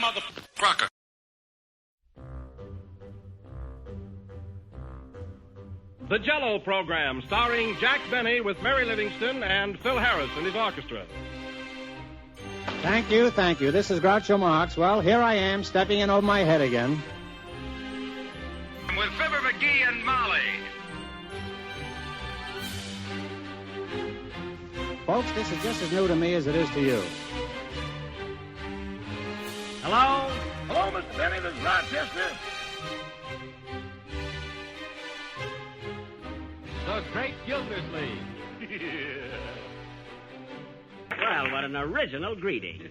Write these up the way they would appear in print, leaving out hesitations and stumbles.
motherfucker. The Jell-O Program, starring Jack Benny with Mary Livingston and Phil Harris and his orchestra. Thank you. This is Groucho Marx. Well, here I am, stepping in over my head again. With Fibber McGee and Molly. Folks, this is just as new to me as it is to you. Hello? Hello, Mr. Benny. This is Rochester. The Great Gildersleeve. Well, what an original greeting.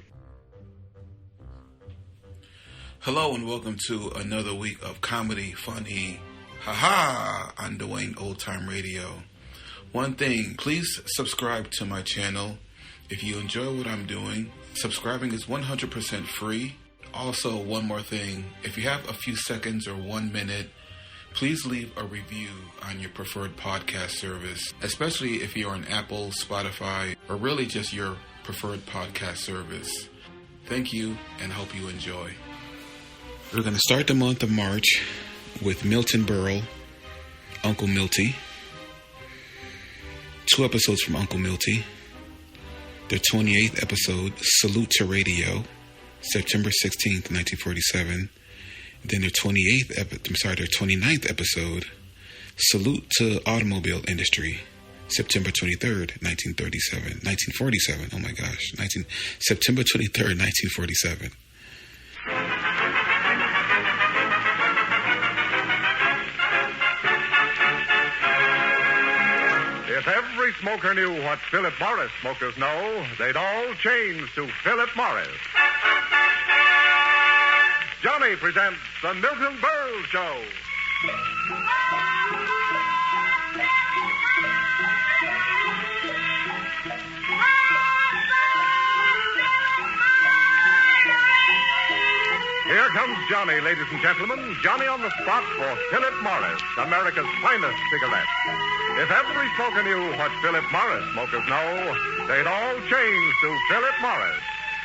Hello and welcome to another week of comedy, funny, haha, on Dwayne Old Time Radio. One thing, please subscribe to my channel. If you enjoy what I'm doing, subscribing is 100% free. Also, one more thing, if you have a few seconds or 1 minute, please leave a review on your preferred podcast service, especially if you're on Apple, Spotify, or really just your preferred podcast service. Thank you and hope you enjoy. We're going to start the month of March with Milton Berle, Uncle Milty. 2 episodes from Uncle Milty. Their 28th episode, Salute to Radio, September 16th, 1947. Then their 29th episode, Salute to Automobile Industry, September 23rd, 1947. Oh my gosh, September 23rd, 1947. If every smoker knew what Philip Morris smokers know, they'd all change to Philip Morris. Johnny presents the Milton Berle Show. Here comes Johnny, ladies and gentlemen. Johnny on the spot for Philip Morris, America's finest cigarette. If every smoker knew what Philip Morris smokers know, they'd all change to Philip Morris.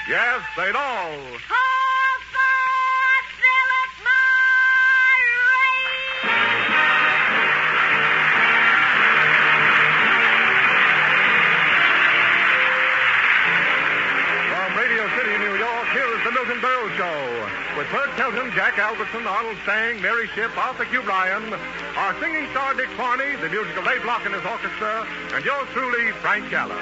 Yes, they'd all. The Milton Berle Show with Bert Kelton, Jack Albertson, Arnold Stang, Mary Shipp, Arthur Q. Bryan, our singing star Dick Farney, the musical Ray Block and his orchestra, and yours truly, Frank Gallup.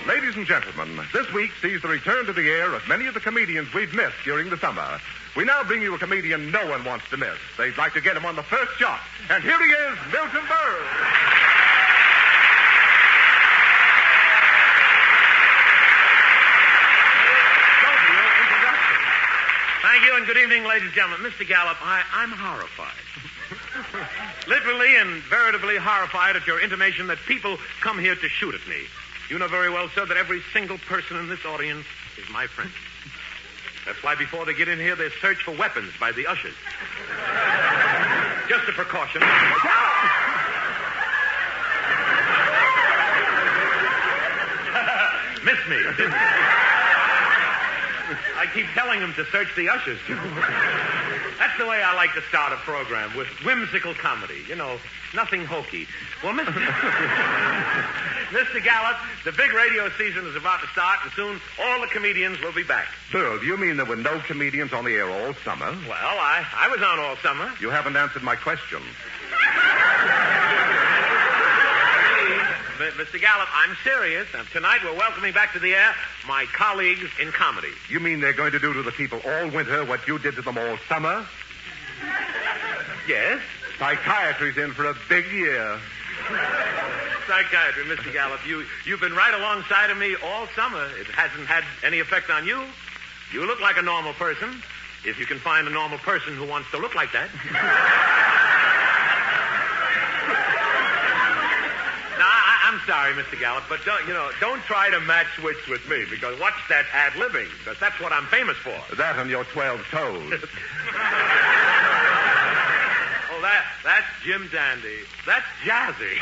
Ladies and gentlemen, this week sees the return to the air of many of the comedians we've missed during the summer. We now bring you a comedian no one wants to miss. They'd like to get him on the first shot. And here he is, Milton Berle. Thank you, and good evening, ladies and gentlemen. Mr. Gallup, I'm horrified. Literally and veritably horrified at your intimation that people come here to shoot at me. You know very well, sir, that every single person in this audience is my friend. That's why before they get in here, they search for weapons by the ushers. Just a precaution. Missed me, didn't you? I keep telling them to search the ushers, too. That's the way I like to start a program, with whimsical comedy. You know, nothing hokey. Well, Mr. Gallup, the big radio season is about to start, and soon all the comedians will be back. Bill, do you mean there were no comedians on the air all summer? Well, I was on all summer. You haven't answered my question. Mr. Gallup, I'm serious, and tonight we're welcoming back to the air my colleagues in comedy. You mean they're going to do to the people all winter what you did to them all summer? Yes? Psychiatry's in for a big year. Psychiatry, Mr. Gallup, you've been right alongside of me all summer. It hasn't had any effect on you. You look like a normal person, if you can find a normal person who wants to look like that. I'm sorry, Mr. Gallup, but don't try to match wits with me, because watch that ad-libbing, because that's what I'm famous for. That and your 12 toes. Oh, that's Jim Dandy. That's jazzy.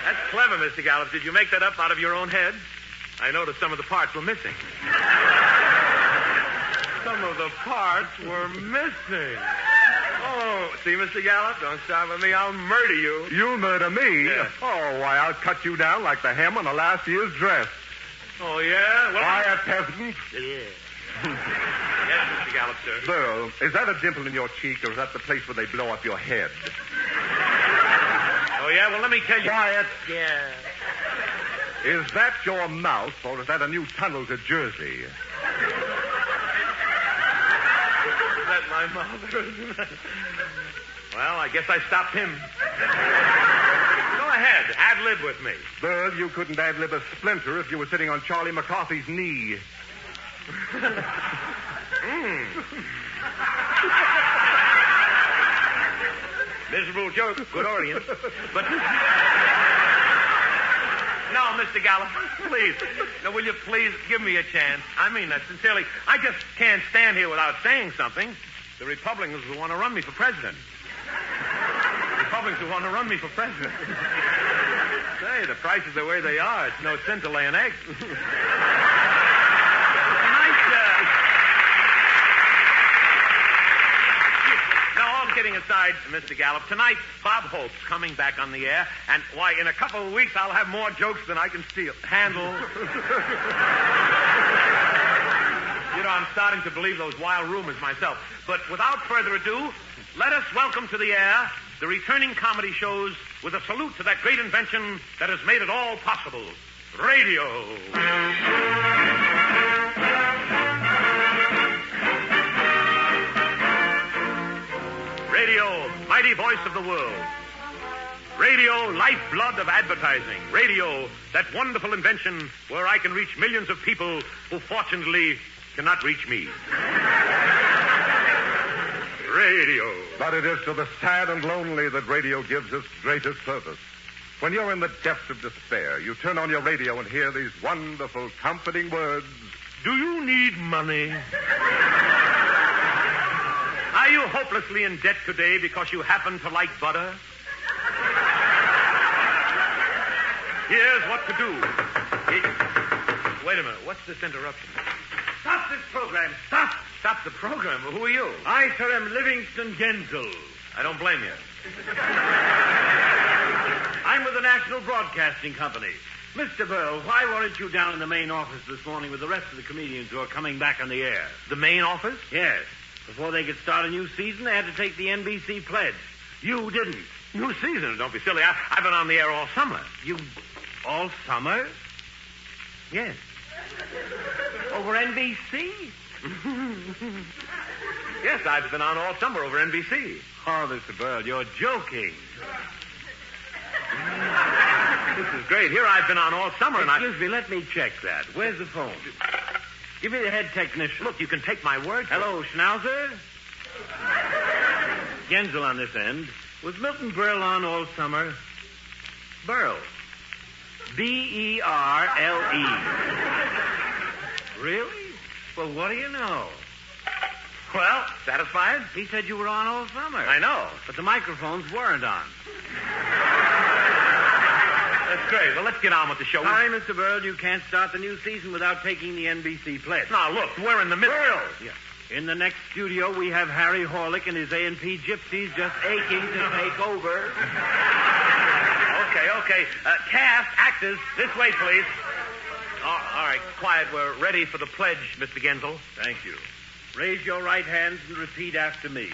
That's clever, Mr. Gallup. Did you make that up out of your own head? I noticed some of the parts were missing. Some of the parts were missing. Oh, see, Mr. Gallup, don't start with me. I'll murder you. You'll murder me? Yes. Oh, why, I'll cut you down like the hem on a last year's dress. Oh, yeah? Well, Quiet, peasant. Yes, Mr. Gallup, sir. Burl, is that a dimple in your cheek, or is that the place where they blow up your head? Oh, yeah? Well, let me tell you. Quiet. Yeah. Is that your mouth, or is that a new tunnel to Jersey? Is that my mother? Well, I guess I stopped him. Go ahead. Ad-lib with me. Burl, you couldn't ad-lib a splinter if you were sitting on Charlie McCarthy's knee. Miserable joke. Good Orient. But... No, Mr. Gallup, please. No, will you please give me a chance? I mean that sincerely. I just can't stand here without saying something. The Republicans will want to run me for president. Republicans will want to run me for president. Say, the prices are where they are. It's no sin to lay an egg. Kidding aside, Mr. Gallup, tonight Bob Hope's coming back on the air, and why, in a couple of weeks I'll have more jokes than I can handle. You know, I'm starting to believe those wild rumors myself. But without further ado, let us welcome to the air the returning comedy shows with a salute to that great invention that has made it all possible, radio. Radio, mighty voice of the world. Radio, lifeblood of advertising. Radio, that wonderful invention where I can reach millions of people who fortunately cannot reach me. Radio. But it is to the sad and lonely that radio gives its greatest service. When you're in the depths of despair, you turn on your radio and hear these wonderful, comforting words. Do you need money? Are you hopelessly in debt today because you happen to like butter? Here's what to do. Wait a minute. What's this interruption? Stop this program. Stop. Stop the program. Who are you? I, sir, am Livingston Genzel. I don't blame you. I'm with the National Broadcasting Company. Mr. Berle, why weren't you down in the main office this morning with the rest of the comedians who are coming back on the air? The main office? Yes. Before they could start a new season, they had to take the NBC pledge. You didn't. New season? Don't be silly. I've been on the air all summer. You... all summer? Yes. Over NBC? Yes, I've been on all summer over NBC. Oh, Mr. Berle, you're joking. This is great. Here I've been on all summer, and Excuse me, let me check that. Where's the phone? Give me the head technician. Look, you can take my word. Hello, Schnauzer? Genzel on this end. Was Milton Berle on all summer? Berle. B-E-R-L-E. Really? Well, what do you know? Well, satisfied? He said you were on all summer. I know. But the microphones weren't on. That's great. Well, let's get on with the show. Hi, Mr. Berle. You can't start the new season without taking the NBC pledge. Now, look, we're in the middle. Yeah. In the next studio, we have Harry Horlick and his A&P gypsies just aching to take over. Okay. Cast, actors, this way, please. Oh, all right, quiet. We're ready for the pledge, Mr. Genzel. Thank you. Raise your right hands and repeat after me.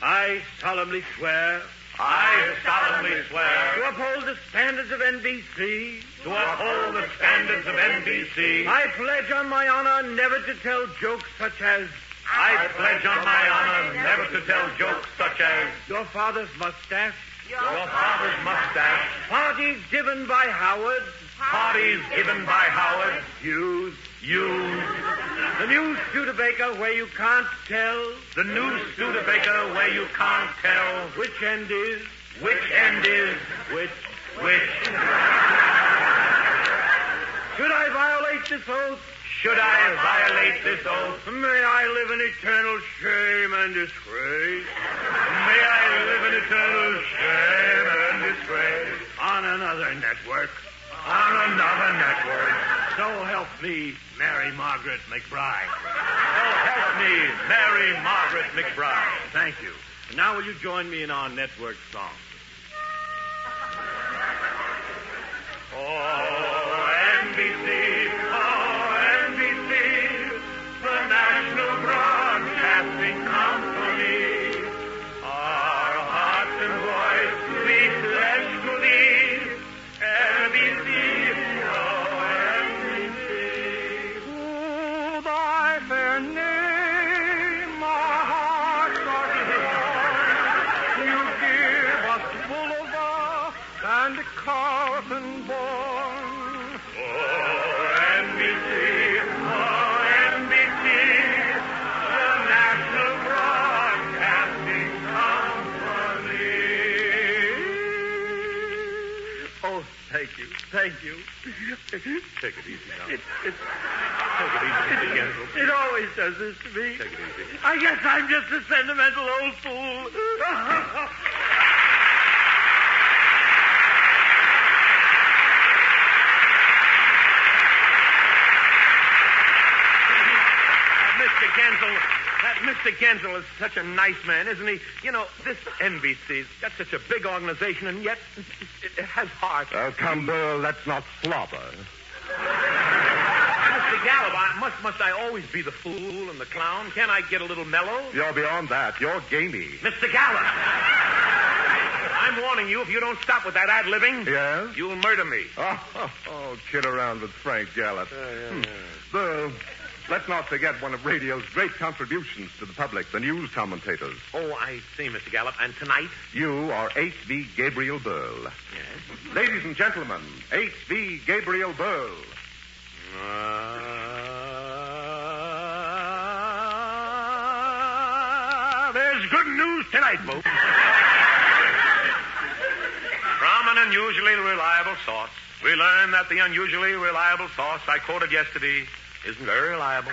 I solemnly swear... I solemnly swear to uphold the standards of NBC. to uphold the standards of NBC. I pledge on my honor never to tell jokes such as... I pledge on my honor never to tell jokes such as... Your father's mustache. Your father's mustache. Parties given by Howard. Parties given by Howard. Use. The new Studebaker where you can't tell. The new Studebaker where you can't tell. Which end is. Which end is. Which. Should I violate this oath? Should I violate this oath? May I live in eternal shame and disgrace. May I live in eternal shame and disgrace. On another network. On another network. So help me, Mary Margaret McBride. So help me, Mary Margaret McBride. Thank you. And now will you join me in our network song? Oh, NBC, the National Broadcasting Company. Our hearts and voice we pledge to thee. NBC, oh, NBC. To thy fair name, our hearts are torn. You give us Boulevard and Carlton born. Oh, NBC, the National Broadcasting Company. Oh, thank you. Thank you. Take it easy now. It Take it easy, Mr. Gensel. It always does this to me. Take it easy. I guess I'm just a sentimental old fool. That Mr. Gensel is such a nice man, isn't he? You know, this NBC's got such a big organization, and yet it has heart. Come, Burl, let's not slobber. Mr. Gallup, must I always be the fool and the clown? Can't I get a little mellow? You're beyond that. You're gamey. Mr. Gallup! I'm warning you, if you don't stop with that ad-libbing, Yes? you'll murder me. Oh, kid around with Frank Gallup. Burl, let's not forget one of radio's great contributions to the public, the news commentators. Oh, I see, Mr. Gallup. And tonight? You are H.V. Gabriel Burl. Yes. Ladies and gentlemen, H.V. Gabriel Burl. There's good news tonight, folks. From an unusually reliable source, we learn that the unusually reliable source I quoted yesterday isn't very reliable.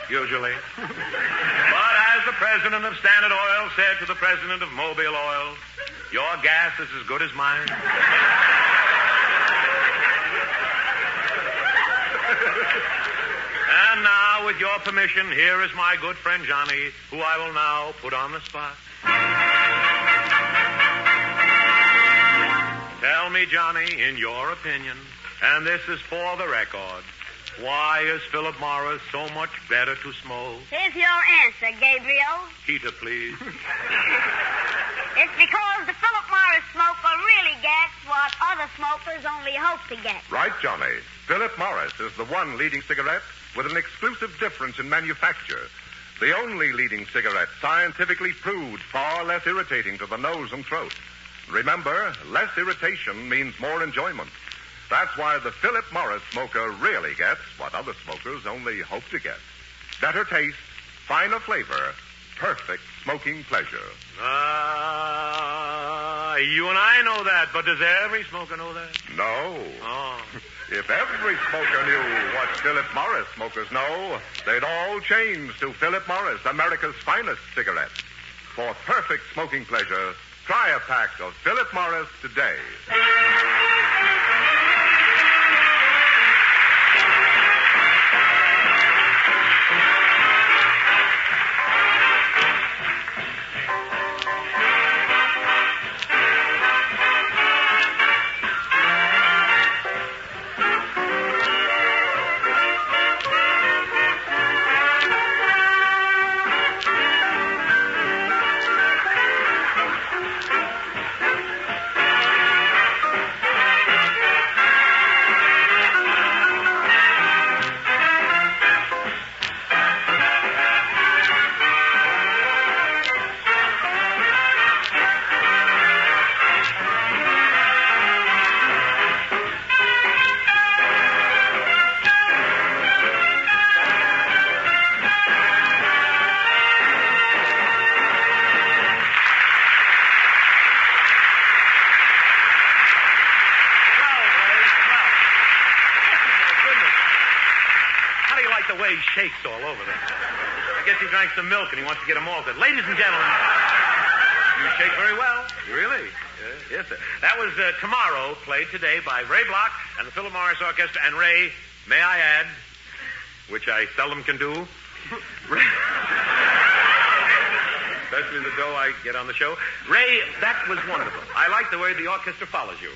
Usually. But as the president of Standard Oil said to the president of Mobile Oil, your gas is as good as mine. And now, with your permission, here is my good friend Johnny, who I will now put on the spot. Tell me, Johnny, in your opinion, and this is for the record, why is Philip Morris so much better to smoke? Here's your answer, Gabriel. Heater, please. It's because the Philip Morris smoker really gets what other smokers only hope to get. Right, Johnny. Philip Morris is the one leading cigarette with an exclusive difference in manufacture. The only leading cigarette scientifically proved far less irritating to the nose and throat. Remember, less irritation means more enjoyment. That's why the Philip Morris smoker really gets what other smokers only hope to get. Better taste, finer flavor, perfect smoking pleasure. You and I know that, but does every smoker know that? No. Oh. If every smoker knew what Philip Morris smokers know, they'd all change to Philip Morris, America's finest cigarette. For perfect smoking pleasure, try a pack of Philip Morris today. He shakes all over them. I guess he drank some milk and he wants to get them all. Ladies and gentlemen, you shake very well. Really? Yes, sir. That was Tomorrow, played today by Ray Block and the Philip Morris Orchestra. And Ray, may I add, which I seldom can do, especially the dough I get on the show. Ray, that was wonderful. I like the way the orchestra follows you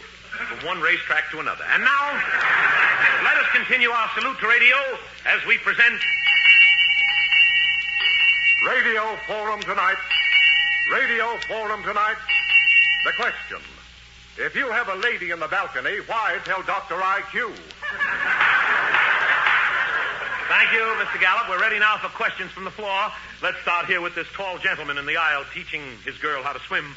from one racetrack to another. And now, let us continue our salute to radio as we present Radio Forum tonight. Radio Forum tonight. The question. If you have a lady in the balcony, why tell Dr. IQ? Thank you, Mr. Gallup. We're ready now for questions from the floor. Let's start here with this tall gentleman in the aisle teaching his girl how to swim.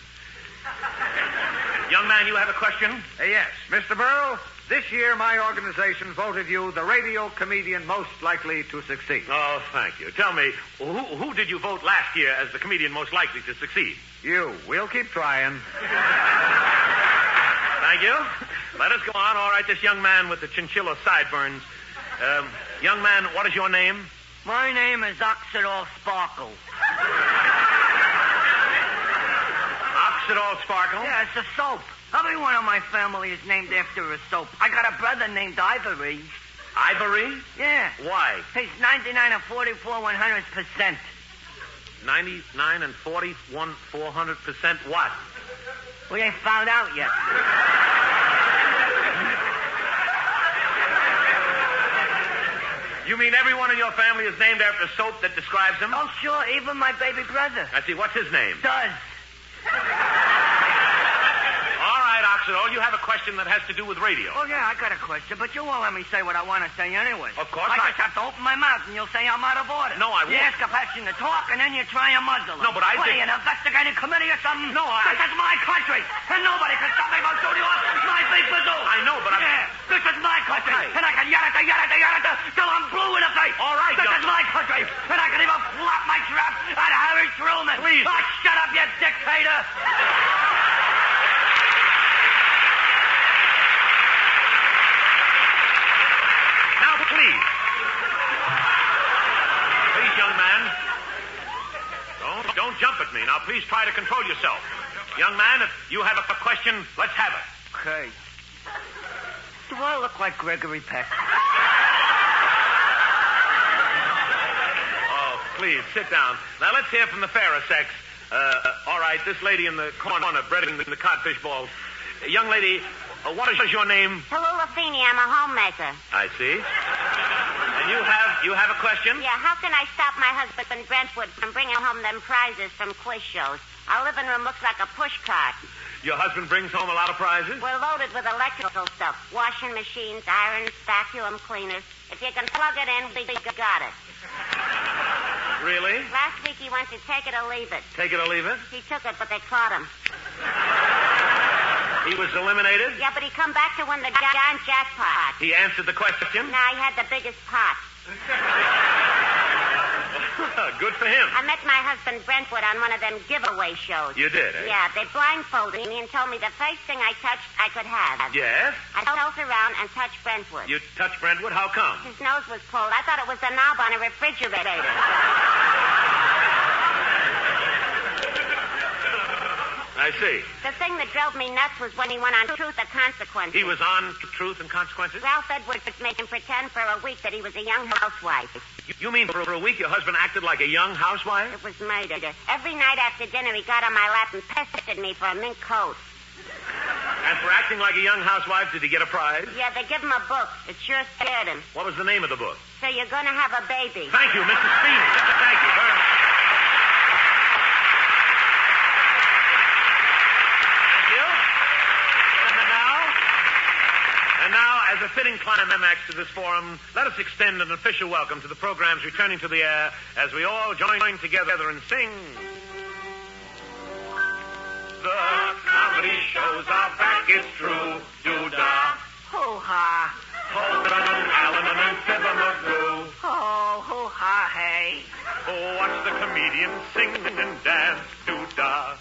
Young man, you have a question? Yes. Mr. Berle, this year my organization voted you the radio comedian most likely to succeed. Oh, thank you. Tell me, who did you vote last year as the comedian most likely to succeed? You. We'll keep trying. Thank you. Let us go on. All right, this young man with the chinchilla sideburns. Young man, what is your name? My name is Oxidol Sparkle. Oxidol Sparkle? Yeah, it's a soap. Everyone in my family is named after a soap. I got a brother named Ivory. Ivory? Yeah. Why? He's 99 and 44 100%. 99 and 41 400% what? We ain't found out yet. You mean everyone in your family is named after a soap that describes him? Oh, sure, even my baby brother. I see. What's his name? Does. All right, Oxidol, you have a question that has to do with radio. Oh, yeah, I got a question, but you won't let me say what I want to say anyway. Of course I not. just have to open my mouth and you'll say I'm out of order. No, I won't. You ask a person to talk and then you try and muzzle him. No, but I What did- are you, an investigating committee or something? No, This is my country, and nobody can stop me from shooting off my big bazoo. I know, but Yeah, this is my country, Okay. and I can yada till I'm blue in the face. All right, This John. is my country, and I can even flop my trap at Harry Truman. Please. Oh, shut up, you dictator. Now, please. Please, young man. Don't jump at me. Now, please try to control yourself. Young man, if you have a question, let's have it. Okay. Do I look like Gregory Peck? Oh, please, sit down. Now, let's hear from the fairer sex. All right, this lady in the corner, bred in the codfish balls. Young lady, what is your name? Tallulah Feeney, I'm a homemaker. I see. And you have a question? Yeah, how can I stop my husband Brentwood from bringing home them prizes from quiz shows? Our living room looks like a push cart. Your husband brings home a lot of prizes? We're loaded with electrical stuff. Washing machines, irons, vacuum cleaners. If you can plug it in, we got it. Really? Last week he went to take it or leave it. Take it or leave it? He took it, but they caught him. He was eliminated? Yeah, but he come back to win the giant jackpot. He answered the question? Nah, he had the biggest pot. Good for him. I met my husband Brentwood on one of them giveaway shows. You did, eh? Yeah, they blindfolded me and told me the first thing I touched, I could have. Yes? I felt around and touched Brentwood. You touched Brentwood? How come? His nose was pulled. I thought it was the knob on a refrigerator. I see. The thing that drove me nuts was when he went on Truth or Consequences. He was on Truth and Consequences? Ralph Edwards made him pretend for a week that he was a young housewife. You mean for a week your husband acted like a young housewife? It was murder. Every night after dinner, he got on my lap and pestered me for a mink coat. And for acting like a young housewife, did he get a prize? Yeah, they give him a book. It sure scared him. What was the name of the book? So you're going to have a baby. Thank you, Mrs. Feeney. Thank you very much. And now, as a fitting climax to this forum, let us extend an official welcome to the programs returning to the air as we all join together and sing. The comedy shows are back, it's true. Do-da. Hoo-ha. Hogan, Allen, and Fibber McGrew. Oh, hoo-ha, hey. Oh, watch the comedians sing and dance. Do-da.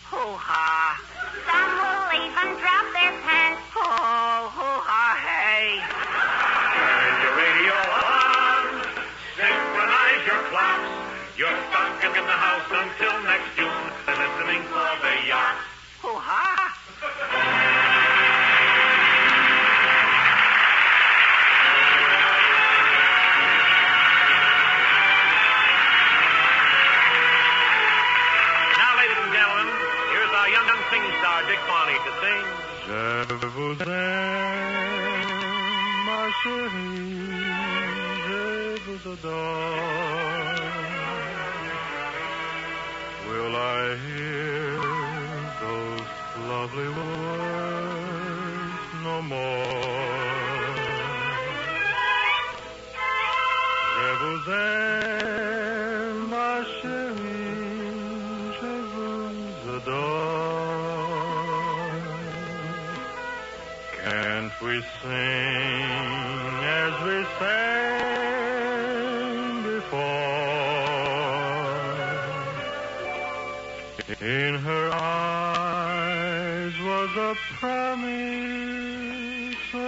Hoo-ha. Some will even drop their pants. Oh, hoo-ha, hey. Turn your radio on. Synchronize your clocks. You're stuck in the house until next June. Listening for the yacht. Hoo-ha. vous aime, ma chérie, je vous adore. Will I hear those lovely words no more? Je vous aime, ma chérie, je vous adore. Can't we sing as we sang before? In her eyes was a promise so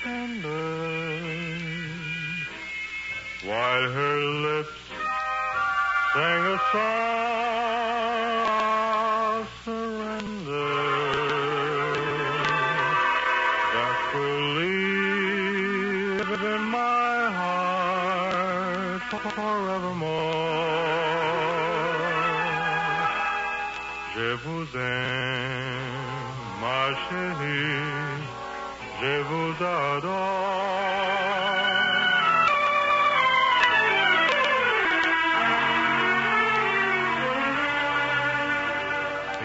tender, while her lips sang a song of surrender that will live in my heart forevermore. Je vous aime, ma chérie, je vous adore.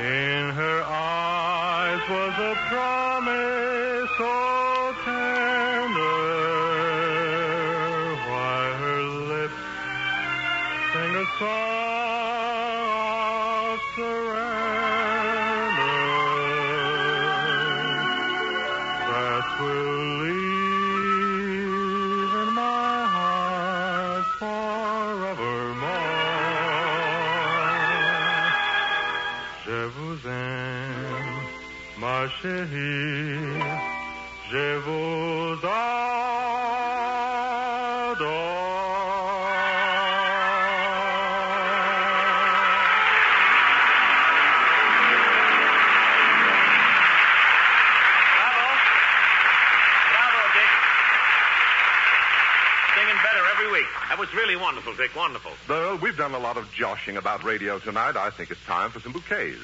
In her eyes was a promise so tender, while her lips sang a song of surrender that will leave in my heart forevermore. Je vous aime, ma chérie, je vous That was really wonderful, Dick. Wonderful. Burl, we've done a lot of joshing about radio tonight. I think it's time for some bouquets.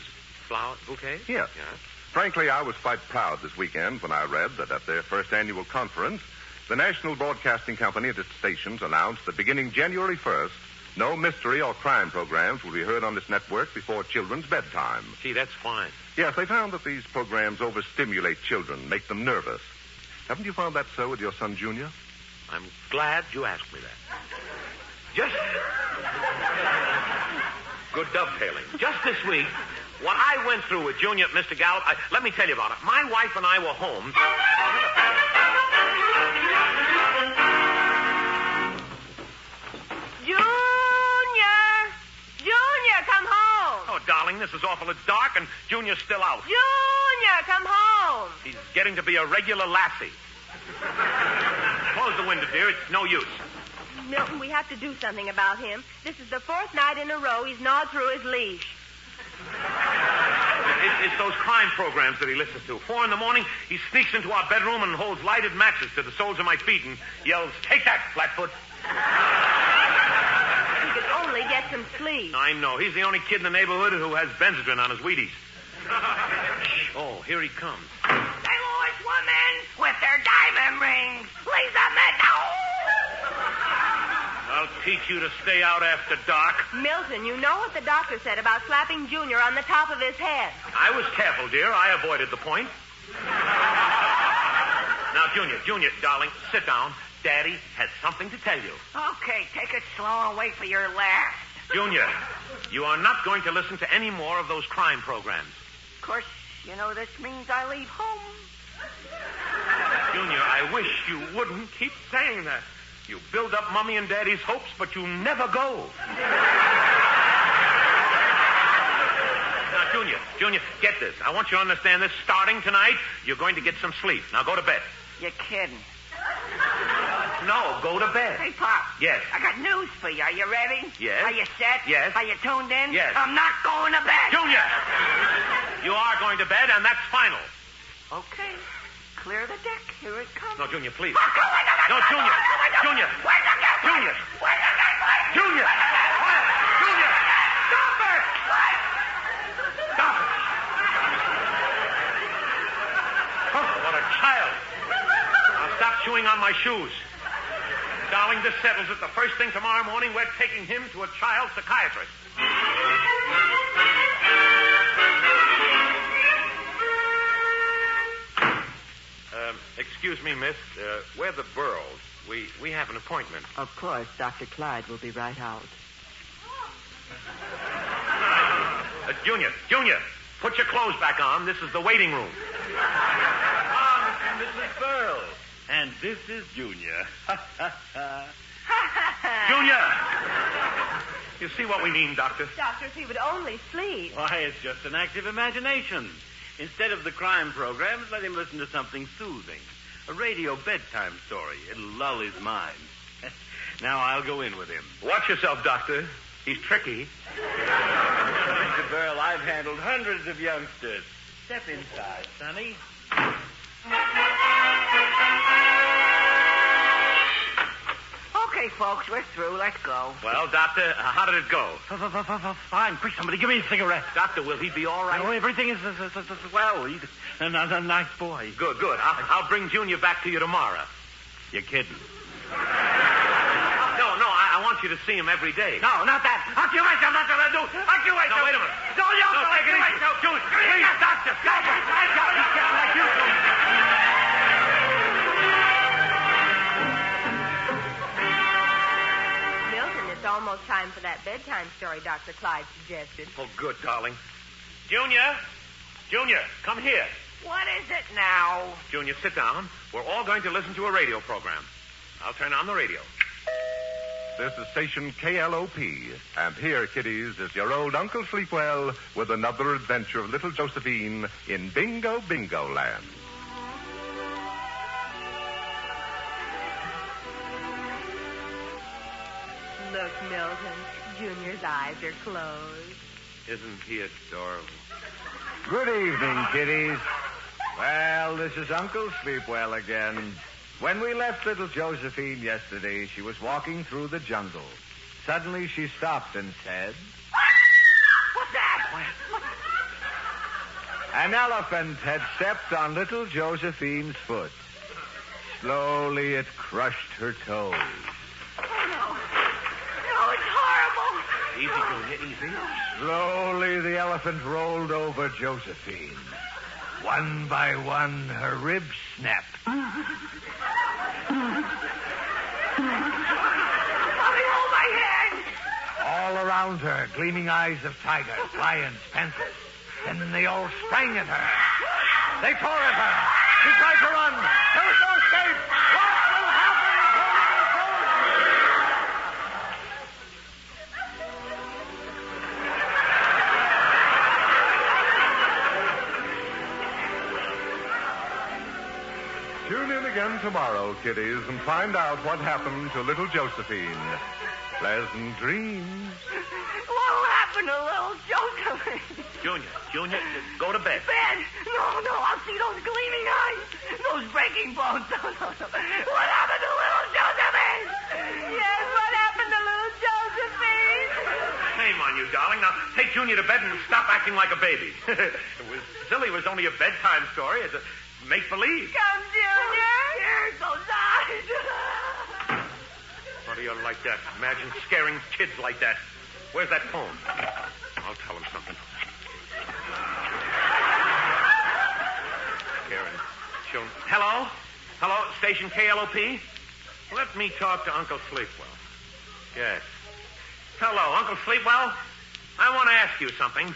Flower bouquet? Yes. Frankly, I was quite proud this weekend when I read that at their first annual conference, the National Broadcasting Company and its stations announced that beginning January 1st, no mystery or crime programs will be heard on this network before children's bedtime. Gee, that's fine. Yes, they found that these programs overstimulate children, make them nervous. Haven't you found that so with your son, Junior? I'm glad you asked me that. Just... Good dovetailing. Just this week, what I went through with Junior, Mr. Gallup, let me tell you about it. My wife and I were home. Junior, come home. Oh, darling, this is awful. It's dark and Junior's still out. Junior, come home. He's getting to be a regular lassie. Close the window, dear. It's no use. Milton, we have to do something about him. This is the fourth night in a row he's gnawed through his leash. It's those crime programs that he listens to. 4 a.m, he sneaks into our bedroom and holds lighted matches to the soles of my feet and yells, "Take that, Flatfoot." He could only get some sleep. I know. He's the only kid in the neighborhood who has Benzodrine on his Wheaties. Oh, here he comes. St. Louis women with their diamond rings. Lisa Meadow. I'll teach you to stay out after dark. Milton, you know what the doctor said about slapping Junior on the top of his head. I was careful, dear. I avoided the point. Now, Junior, darling, sit down. Daddy has something to tell you. Okay, take it slow and wait for your last. Junior, you are not going to listen to any more of those crime programs. Of course, you know this means I leave home. Junior, I wish you wouldn't keep saying that. You build up Mommy and Daddy's hopes, but you never go. Now, Junior, get this. I want you to understand this. Starting tonight, you're going to get some sleep. Now, go to bed. You're kidding. No, go to bed. Hey, Pop. Yes. I got news for you. Are you ready? Yes. Are you set? Yes. Are you tuned in? Yes. I'm not going to bed. Junior! You are going to bed, and that's final. Okay. Clear the deck. Here it comes. No, Junior, please. No, Junior. Junior. Junior. Junior. Junior. Stop it! Stop it. chewing on my shoes. Darling, this settles it. The first thing tomorrow morning, we're taking him to a child psychiatrist. Excuse me, miss. We're the Berles. We have an appointment. Of course, Dr. Clyde will be right out. Junior, put your clothes back on. This is the waiting room. Mrs. Berle. And this is Junior. Junior! You see what we mean, Doctor? Doctor, if he would only sleep. Why, it's just an active imagination. Instead of the crime programs, let him listen to something soothing. A radio bedtime story. It'll lull his mind. Now I'll go in with him. Watch yourself, Doctor. He's tricky. Mr. Berle, I've handled hundreds of youngsters. Step inside, Sonny. Okay, folks, we're through. Let's go. Well, Doctor, how did it go? Fine. Quick, somebody, give me a cigarette. Doctor, will he be all right? No, everything is well. He's a nice boy. Good. I'll bring Junior back to you tomorrow. You're kidding. No, I want you to see him every day. No, not that. I'll kill myself. That's what I'll do. I'll kill myself. No, wait a minute. Don't you take it easy. Junior, please, Doctor. Stop it. Like you do. It's almost time for that bedtime story Dr. Clyde suggested. Oh, good, darling. Junior, come here. What is it now? Junior, sit down. We're all going to listen to a radio program. I'll turn on the radio. This is station KLOP. And here, kiddies, is your old Uncle Sleepwell with another adventure of little Josephine in Bingo Bingo Land. Look, Milton, Junior's eyes are closed. Isn't he adorable? Good evening, kiddies. Well, this is Uncle Sleepwell again. When we left little Josephine yesterday, she was walking through the jungle. Suddenly, she stopped and said... What's that? An elephant had stepped on little Josephine's foot. Slowly, it crushed her toes. Easy, Junior, easy. Slowly, the elephant rolled over Josephine. One by one, her ribs snapped. Mommy, hold my hand! All around her, gleaming eyes of tigers, lions, panthers. Then they all sprang at her. They tore at her. She tried to run. There was no escape. What will happen to little Tune in again tomorrow, kiddies, and find out what happened to little Josephine. Pleasant dreams. What will happen to little Josephine? Junior, go to bed. Bed? No, I'll see those gleaming eyes. Those breaking bones. No. What happened to little Josephine? Yes, what happened to little Josephine? Shame on you, darling. Now, take Junior to bed and stop acting like a baby. It was silly. It was only a bedtime story. It's a make-believe. Come, Junior. Here's those eyes. How do you like that? Imagine scaring kids like that. Where's that phone? I'll tell him something. Scaring children. Hello, station KLOP? Let me talk to Uncle Sleepwell. Yes. Hello, Uncle Sleepwell. I want to ask you something.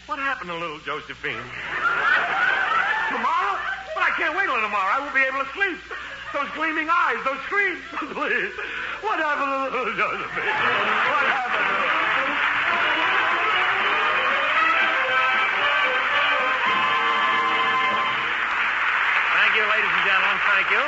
What happened to little Josephine? Tomorrow? But I can't wait till tomorrow. I won't be able to sleep. Those gleaming eyes, those screams. Please. What happened to little Josephine? What happened to her? Thank you, ladies and gentlemen. Thank you.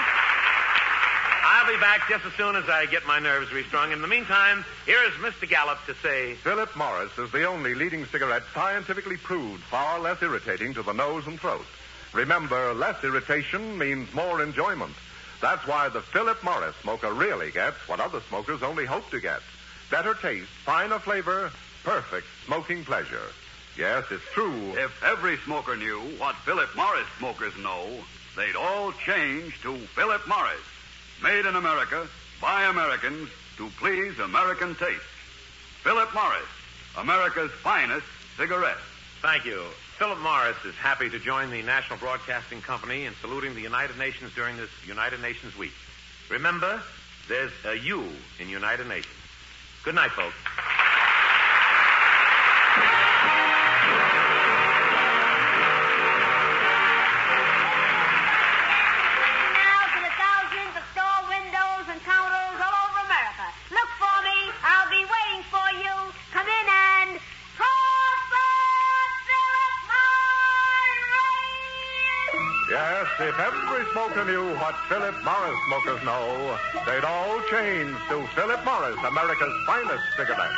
I'll be back just as soon as I get my nerves restrung. In the meantime, here is Mr. Gallup to say... Philip Morris is the only leading cigarette scientifically proved far less irritating to the nose and throat. Remember, less irritation means more enjoyment. That's why the Philip Morris smoker really gets what other smokers only hope to get. Better taste, finer flavor, perfect smoking pleasure. Yes, it's true. If every smoker knew what Philip Morris smokers know, they'd all change to Philip Morris. Made in America, by Americans, to please American taste. Philip Morris, America's finest cigarette. Thank you. Philip Morris is happy to join the National Broadcasting Company in saluting the United Nations during this United Nations week. Remember, there's a U in United Nations. Good night, folks. Now to the thousands of store windows and counters all over America. Look for me. I'll be waiting for you. Come in and... Yes, if every smoker knew what Philip Morris smokers know, they'd all change to Philip Morris, America's finest cigarette.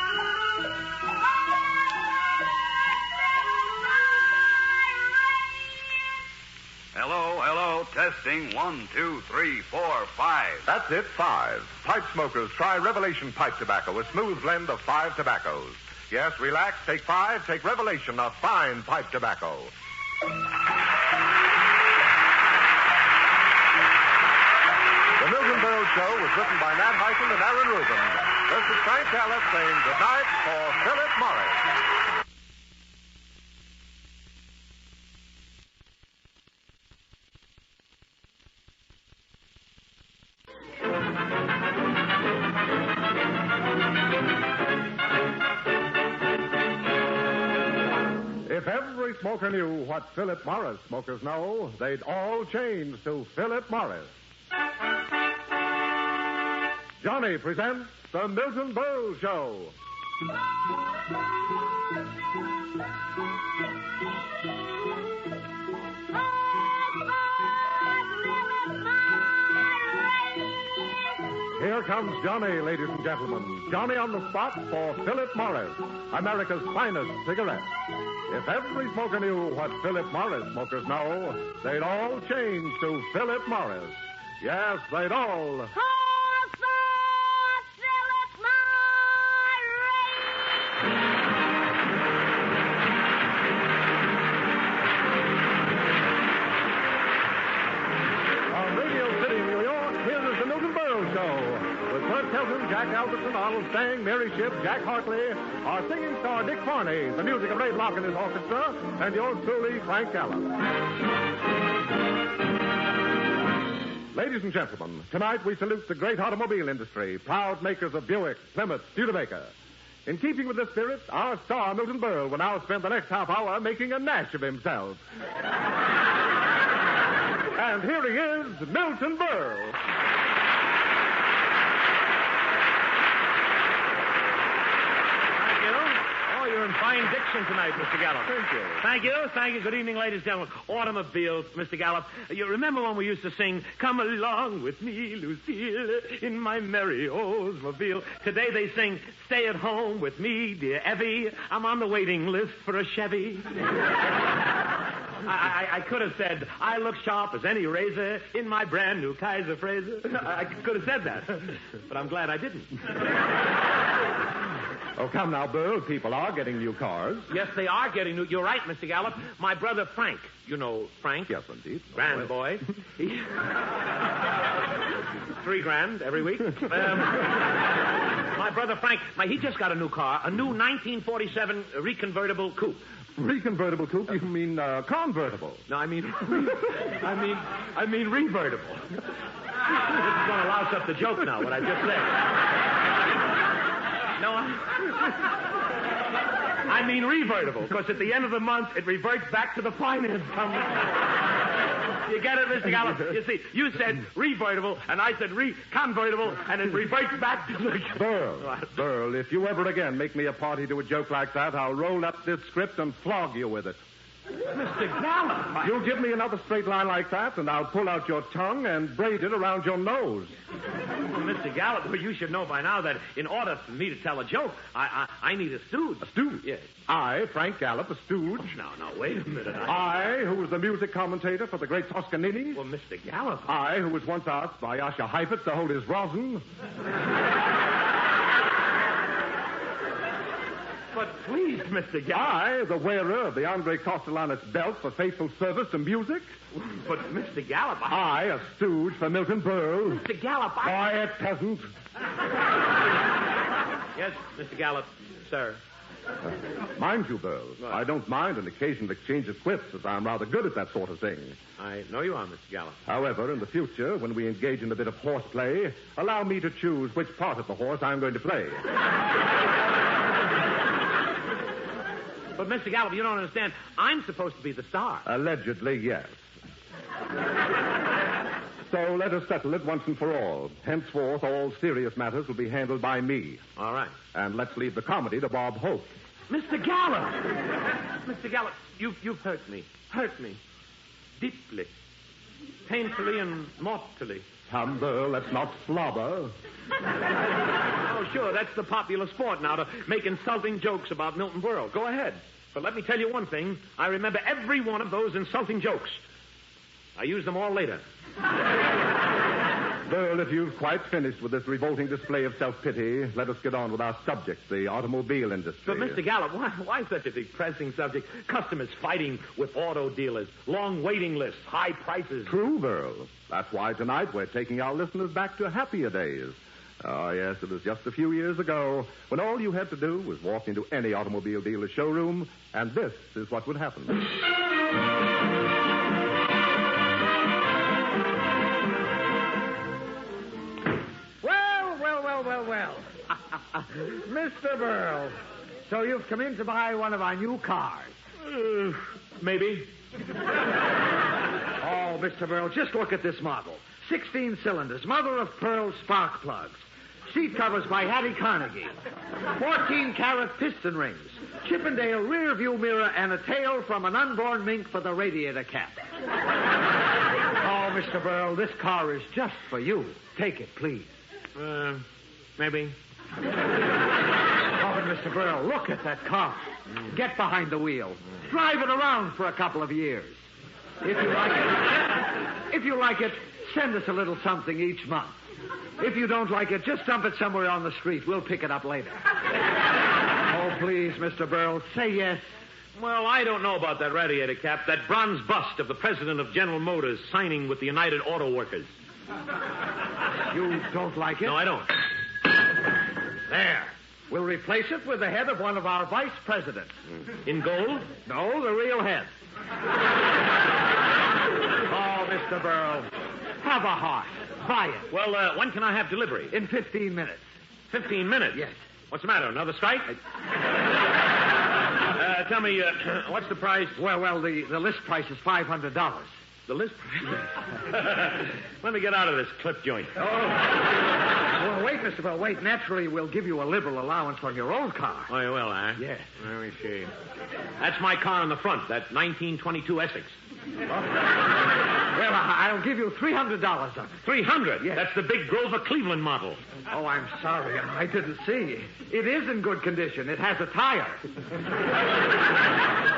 Hello, testing. 1, 2, 3, 4, 5. That's it, 5. Pipe smokers, try Revelation pipe tobacco, a smooth blend of 5 tobaccos. Yes, relax, take 5, take Revelation, a fine pipe tobacco. The Milton Berle Show was written by Nat Hyson and Aaron Rubin. This is Frank Gallup saying goodnight for Philip Morris. If every smoker knew what Philip Morris smokers know, they'd all change to Philip Morris. Johnny presents the Milton Berle Show. Here comes Johnny, ladies and gentlemen. Johnny on the spot for Philip Morris, America's finest cigarette. If every smoker knew what Philip Morris smokers know, they'd all change to Philip Morris. Yes, they'd all... Jack Albertson, Arnold Stang, Mary Shipp, Jack Hartley, our singing star Dick Farney, the music of Ray Block and his orchestra, and yours truly, Frank Gallup. Ladies and gentlemen, tonight we salute the great automobile industry, proud makers of Buick, Plymouth, Studebaker. In keeping with this spirit, our star, Milton Berle, will now spend the next half hour making a Nash of himself. And here he is, Milton Berle. You're in fine diction tonight, Mr. Gallup. Thank you. Thank you. Good evening, ladies and gentlemen. Automobiles, Mr. Gallup. You remember when we used to sing, "Come along with me, Lucille, in my merry Oldsmobile." Today they sing, "Stay at home with me, dear Evie. I'm on the waiting list for a Chevy." I could have said, "I look sharp as any razor in my brand new Kaiser Frazer." I could have said that, but I'm glad I didn't. Oh, come now, Berle. People are getting new cars. Yes, they are getting new. You're right, Mr. Gallup. My brother Frank. You know Frank? Yes, indeed. Grand boy. $3,000 every week. My brother Frank, he just got a new car, a new 1947 reconvertible coupe. Reconvertible coupe? You mean convertible? No, I mean revertible. This is going to louse up the joke now, what I just said. No, I mean revertible, because at the end of the month, it reverts back to the finance company. You get it, Mr. Gallup? You see, you said revertible, and I said reconvertible, and it reverts back to the... Berle, if you ever again make me a party to a joke like that, I'll roll up this script and flog you with it. Mr. Gallup! You'll give me another straight line like that, and I'll pull out your tongue and braid it around your nose. Well, Mr. Gallup, well, you should know by now that in order for me to tell a joke, I need a stooge. A stooge? Yes. I, Frank Gallup, a stooge. No, wait a minute. I, who was the music commentator for the great Toscanini. Well, Mr. Gallup. I, who was once asked by Asher Heifetz to hold his rosin. But please, Mr. Gallup. I, the wearer of the Andre Castellanos belt for faithful service to music? But, Mr. Gallup, I, a stooge for Milton Berle? Mr. Gallup, Quiet, peasant. Yes, Mr. Gallup, sir. Mind you, Berle, I don't mind an occasional exchange of quips, as I'm rather good at that sort of thing. I know you are, Mr. Gallup. However, in the future, when we engage in a bit of horseplay, allow me to choose which part of the horse I'm going to play. But, Mr. Gallup, you don't understand. I'm supposed to be the star. Allegedly, yes. So let us settle it once and for all. Henceforth, all serious matters will be handled by me. All right. And let's leave the comedy to Bob Hope. Mr. Gallup! Mr. Gallup, you've hurt me. Hurt me. Deeply. Painfully and mortally. Come, Berle, let's not slobber. Oh, sure, that's the popular sport now, to make insulting jokes about Milton Berle. Go ahead. But let me tell you one thing. I remember every one of those insulting jokes. I use them all later. Berle, if you've quite finished with this revolting display of self-pity, let us get on with our subject, the automobile industry. But, Mr. Gallup, why such a depressing subject? Customers fighting with auto dealers, long waiting lists, high prices. True, Berle. That's why tonight we're taking our listeners back to happier days. Oh, yes, it was just a few years ago when all you had to do was walk into any automobile dealer's showroom, and this is what would happen. Well. Mr. Berle, so you've come in to buy one of our new cars. Maybe. Oh, Mr. Berle, just look at this model. 16 cylinders, mother of pearl spark plugs. Seat covers by Hattie Carnegie. 14-carat piston rings. Chippendale rear view mirror and a tail from an unborn mink for the radiator cap. Oh, Mr. Berle, this car is just for you. Take it, please. Maybe. Oh, but Mr. Berle, look at that car. Get behind the wheel. Drive it around for a couple of years. If you like it, send us a little something each month. If you don't like it, just dump it somewhere on the street. We'll pick it up later. Oh, please, Mr. Berle, say yes. Well, I don't know about that radiator cap. That bronze bust of the president of General Motors signing with the United Auto Workers. You don't like it? No, I don't. There. We'll replace it with the head of one of our vice presidents. In gold? No, the real head. Oh, Mr. Berle, have a heart. Buy it. Well, when can I have delivery? In 15 minutes. 15 minutes? Yes. What's the matter, another strike? Tell me, what's the price? Well, the list price is $500. The list price? Let me get out of this clip joint. Oh. Well, wait, Mr. Berle, wait. Naturally, we'll give you a liberal allowance on your old car. Oh, you will, huh? Yes. Let me see. That's my car in the front, that 1922 Essex. Oh. Well, I'll give you $300 of it. 300? Yes. That's the big Grover Cleveland model. Oh, I'm sorry. I didn't see. It is in good condition. It has a tire.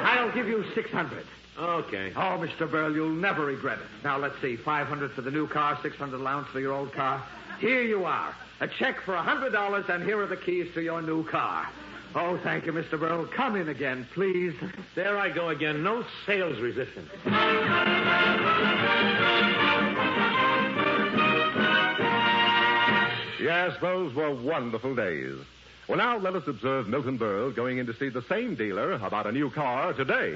I'll give you $600. Okay. Oh, Mr. Berle, you'll never regret it. Now, let's see. $500 for the new car, $600 allowance for your old car. Here you are. A check for $100, and here are the keys to your new car. Oh, thank you, Mr. Berle. Come in again, please. There I go again. No sales resistance. Yes, those were wonderful days. Well, now let us observe Milton Berle going in to see the same dealer about a new car today.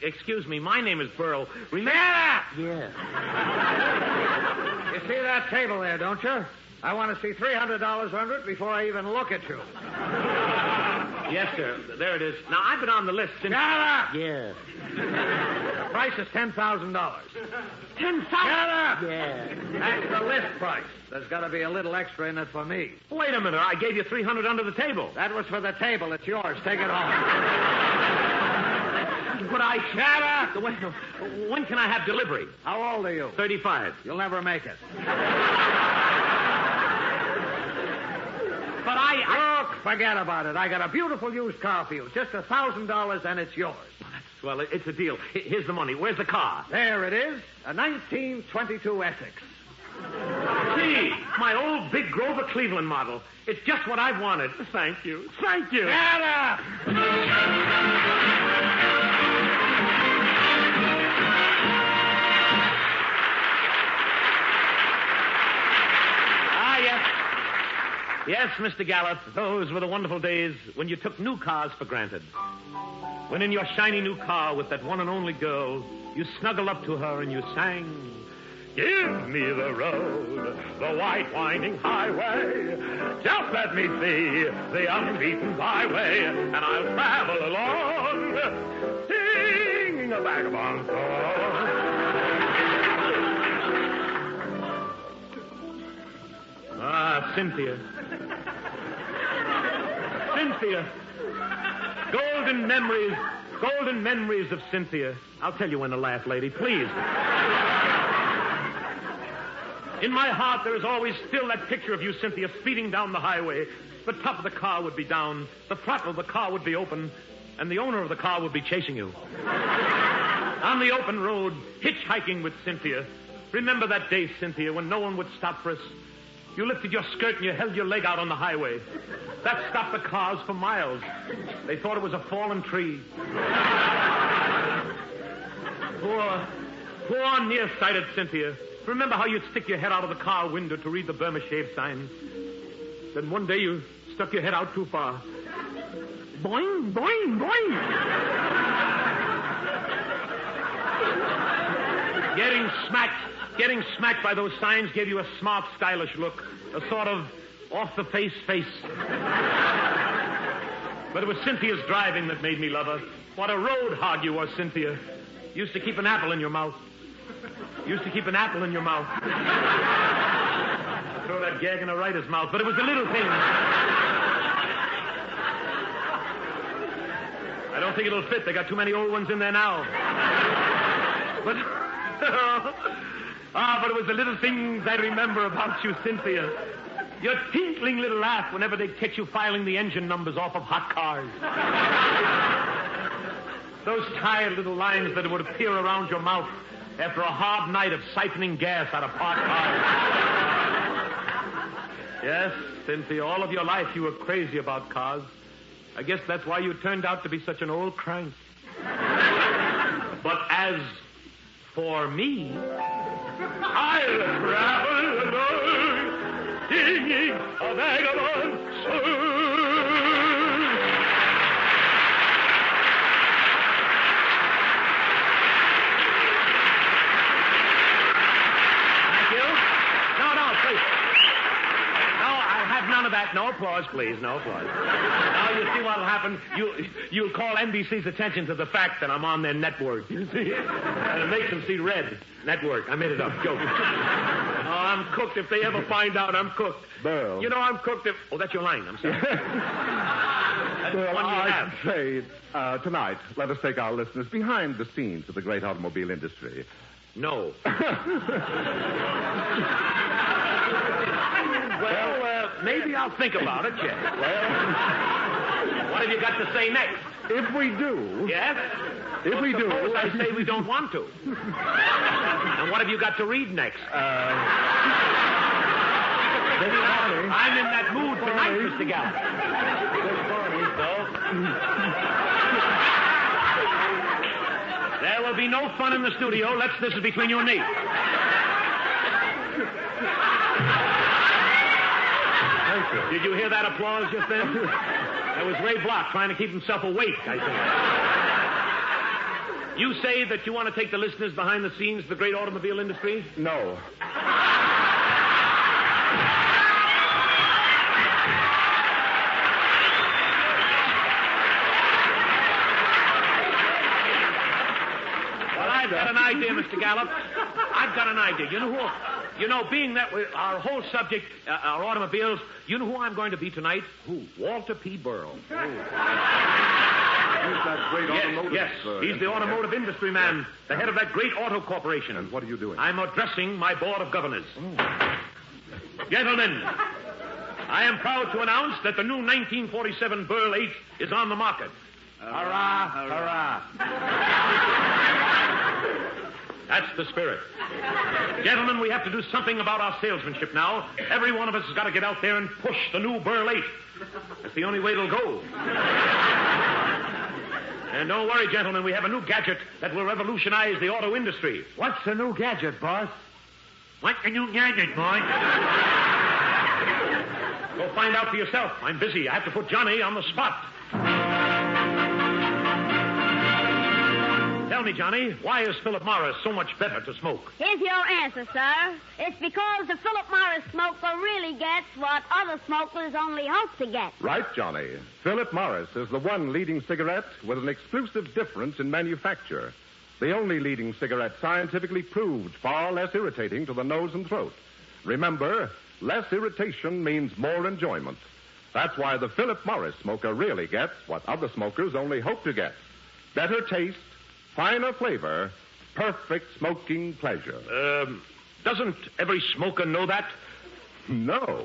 Excuse me, my name is Berle. Remember? Yeah. You see that table there, don't you? I want to see $300 under it before I even look at you. Yes, sir. There it is. Now, I've been on the list since... Shut up! Yeah. The price is $10,000. $10,000? Shut up! Yeah. That's the list price. There's got to be a little extra in it for me. Wait a minute. I gave you $300 under the table. That was for the table. It's yours. Take it home. But I... Shut up! When can I have delivery? How old are you? 35. You'll never make it. But Look, forget about it. I got a beautiful used car for you. Just $1,000 and it's yours. Well, it's a deal. Here's the money. Where's the car? There it is. A 1922 Essex. See, my old big Grover Cleveland model. It's just what I've wanted. Thank you. Thank you. Shut up! Yes, Mr. Gallup, those were the wonderful days when you took new cars for granted. When in your shiny new car with that one and only girl, you snuggled up to her and you sang, "Give me the road, the white winding highway. Just let me see the unbeaten byway, and I'll travel along, singing a vagabond song." Ah, Cynthia. Cynthia. Golden memories of Cynthia. I'll tell you when to laugh, lady, please. In my heart, there is always still that picture of you, Cynthia, speeding down the highway. The top of the car would be down, the throttle of the car would be open, and the owner of the car would be chasing you. On the open road, hitchhiking with Cynthia. Remember that day, Cynthia, when no one would stop for us? You lifted your skirt and you held your leg out on the highway. That stopped the cars for miles. They thought it was a fallen tree. Poor nearsighted Cynthia. Remember how you'd stick your head out of the car window to read the Burma Shave sign? Then one day you stuck your head out too far. Boing, boing, boing. Getting smacked by those signs gave you a smart, stylish look. A sort of off-the-face face. But it was Cynthia's driving that made me love her. What a road hog you were, Cynthia. You used to keep an apple in your mouth. Throw that gag in a writer's mouth. But it was the little things. I don't think it'll fit. They got too many old ones in there now. But it was the little things I remember about you, Cynthia. Your tinkling little laugh whenever they'd catch you filing the engine numbers off of hot cars. Those tired little lines that would appear around your mouth after a hard night of siphoning gas out of parked cars. Yes, Cynthia, all of your life you were crazy about cars. I guess that's why you turned out to be such an old crank. But as for me, I'll travel alone, singing a vagabond song. Thank you. No, please. No, I'll have none of that. No applause, please. No applause. Now, you see what'll happen? You'll call NBC's attention to the fact that I'm on their network, you see? And it makes them see red. Network. I made it up. Joke. Oh, I'm cooked. If they ever find out, I'm cooked. Burl. You know, I'm cooked if... Oh, that's your line. I'm sorry. That's the one you have. I'd say, tonight, let us take our listeners behind the scenes of the great automobile industry. No. Well, maybe I'll think about it, Jack. Well, what have you got to say next? If we do... Yes? If we do... I say we don't want to. And what have you got to read next? I'm in that mood tonight, Mr. Gallup. There will be no fun in the studio. This is between you and me. Thank you. Did you hear that applause just then? That was Ray Block trying to keep himself awake, I think. You say that you want to take the listeners behind the scenes of the great automobile industry? No. I've got an idea, Mr. Gallup. I've got an idea. You know who? You know, being that our whole subject, our automobiles, you know who I'm going to be tonight? Who? Walter P. Burle. He's that great automotive... Yes, he's the automotive industry man, the head of that great auto corporation. And what are you doing? I'm addressing my board of governors. Gentlemen, I am proud to announce that the new 1947 Burle 8 is on the market. Hurrah, hurrah. That's the spirit. Gentlemen, we have to do something about our salesmanship now. Every one of us has got to get out there and push the new Berle 8. That's the only way it'll go. And don't worry, gentlemen, we have a new gadget that will revolutionize the auto industry. What's the new gadget, boss? What's the new gadget, boy? Go find out for yourself. I'm busy. I have to put Johnny on the spot. Tell me, Johnny, why is Philip Morris so much better to smoke? Here's your answer, sir. It's because the Philip Morris smoker really gets what other smokers only hope to get. Right, Johnny. Philip Morris is the one leading cigarette with an exclusive difference in manufacture. The only leading cigarette scientifically proved far less irritating to the nose and throat. Remember, less irritation means more enjoyment. That's why the Philip Morris smoker really gets what other smokers only hope to get. Better taste, finer flavor, perfect smoking pleasure. Doesn't every smoker know that? No.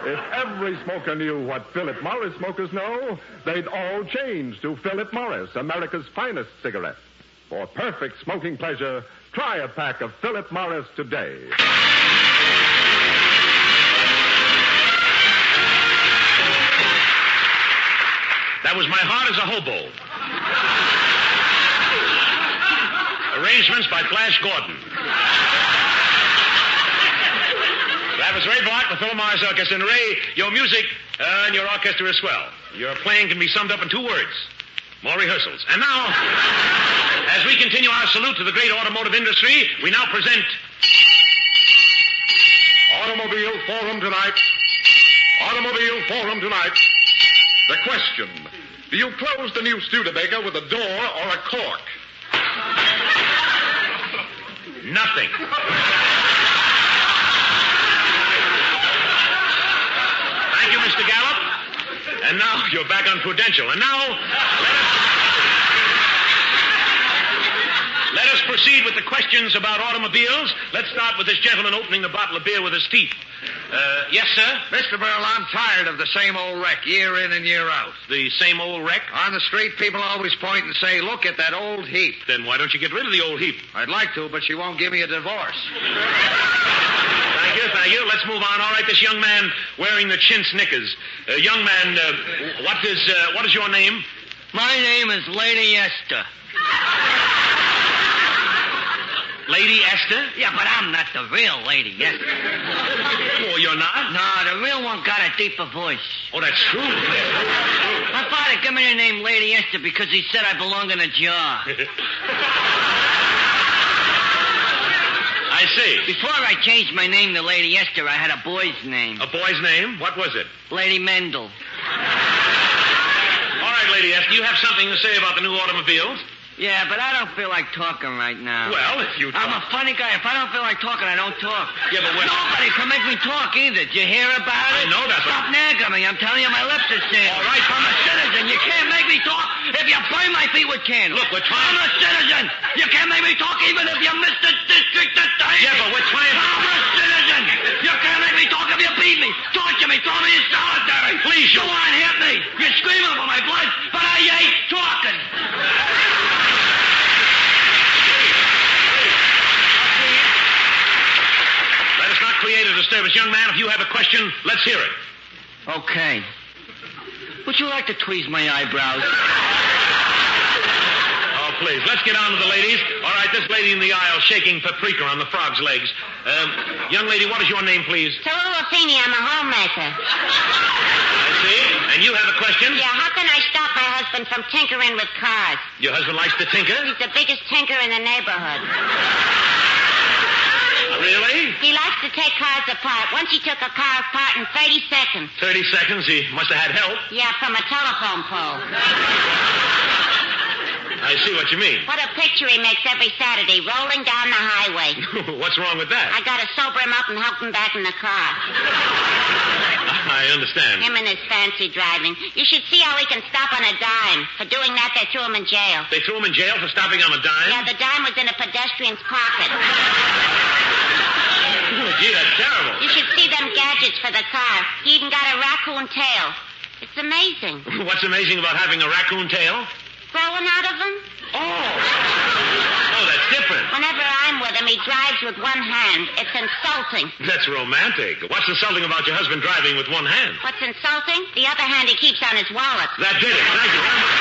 If every smoker knew what Philip Morris smokers know, they'd all change to Philip Morris, America's finest cigarette. For perfect smoking pleasure, try a pack of Philip Morris today. That was My Heart as a Hobo. Arrangements by Flash Gordon. That was Ray Bart, the Philip Morris Orchestra. And Ray, your music and your orchestra is swell. Your playing can be summed up in 2 words. More rehearsals. And now, as we continue our salute to the great automotive industry, we now present... Automobile Forum tonight. Automobile Forum tonight. The question, do you close the new Studebaker with a door or a cork? Nothing. Thank you, Mr. Gallup. And now you're back on Prudential. And now, let us proceed with the questions about automobiles. Let's start with this gentleman opening the bottle of beer with his teeth. Yes, sir? Mr. Berle, I'm tired of the same old wreck, year in and year out. The same old wreck? On the street, people always point and say, look at that old heap. Then why don't you get rid of the old heap? I'd like to, but she won't give me a divorce. Thank you. Let's move on. All right, this young man wearing the chintz knickers. Young man, what is your name? My name is Lady Esther. Lady Esther? Yeah, but I'm not the real Lady Esther. Oh, you're not? No, the real one got a deeper voice. Oh, that's true. My father gave me the name Lady Esther because he said I belong in a jar. I see. Before I changed my name to Lady Esther, I had a boy's name. A boy's name? What was it? Lady Mendel. All right, Lady Esther, you have something to say about the new automobiles? Yeah, but I don't feel like talking right now. Well, if you talk... I'm a funny guy. If I don't feel like talking, I don't talk. Yeah, but when... Nobody can make me talk either. Did you hear about it? I know that, Stop nagging me. I'm telling you, my lips are sealed. All right. I'm a citizen. You can't make me talk if you burn my feet with candles. Look, we're trying... I'm a citizen. You can't make me talk even if you missed the district attorney. Yeah, but we're trying... I'm a citizen. You can't make me talk if you beat me, torture me, throw me in solitary. Please, Go on, hit me. You're screaming for my blood, but I ain't talking. Let us not create a disturbance. Young man, if you have a question, let's hear it. Okay. Would you like to tweeze my eyebrows? Oh, please. Let's get on to the ladies. All right, this lady in the aisle shaking paprika on the frog's legs. Young lady, what is your name, please? Tallulah Feeney, I'm a homemaker. I see. And you have a question? Yeah, how can I stop my husband from tinkering with cars? Your husband likes to tinker? He's the biggest tinker in the neighborhood. Really? He likes to take cars apart. Once he took a car apart in 30 seconds. 30 seconds? He must have had help. Yeah, from a telephone pole. I see what you mean. What a picture he makes every Saturday, rolling down the highway. What's wrong with that? I got to sober him up and help him back in the car. I understand. Him and his fancy driving. You should see how he can stop on a dime. For doing that, they threw him in jail. They threw him in jail for stopping on a dime? Yeah, the dime was in a pedestrian's pocket. Oh, gee, that's terrible. You should see them gadgets for the car. He even got a raccoon tail. It's amazing. What's amazing about having a raccoon tail? Growing out of him? Oh, he drives with one hand. It's insulting. That's romantic. What's insulting about your husband driving with one hand? What's insulting? The other hand he keeps on his wallet. That did it. Thank you very much.